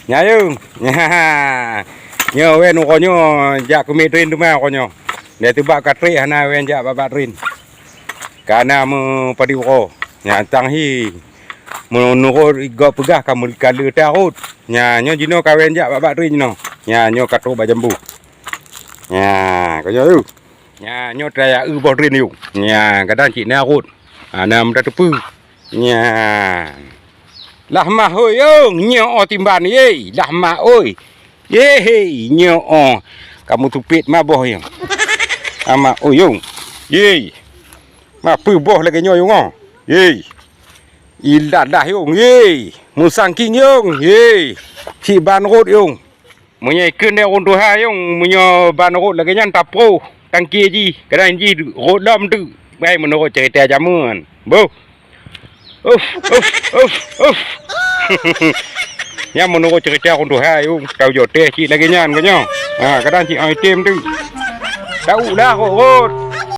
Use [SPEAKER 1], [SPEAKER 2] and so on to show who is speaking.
[SPEAKER 1] Nya yung. Nyo wen konyo jak kumidrin tu mah konyo. Dia tu bak katri hana wen jak babadrin. Karena mu padi ko. Nya tang hi. Menurut igo pegah kamu kala tarut. Nya nyo jino kawen jak babadrin no. Nya nyo katro bajambu. Nya konyo tu. Nya nyo traya bodrin yu. Nya kadang cik narut. Ana mda tepu. Nya. Lah mah oi yo nyo timban ye. Lah mah oi. Ye nyo kamu tupit mah boh yang. Ama oyong. Ye. Ma pu boh lagi nyo yung Ye. Ilat dah yung ye. Musangking yung ye. Si ban rot yung. Munye keun dia on tuha yung munyo ban rot lagi nyan tapro. Tangki ji, kadang ji rot lam tu. Bai menurut cerita jamuan. Bo. Uff. Yang menurut cerita untuk hayung tahu jodoh cik lagi nyan kanyo. Kadang cik item tu. Tahu dah kok.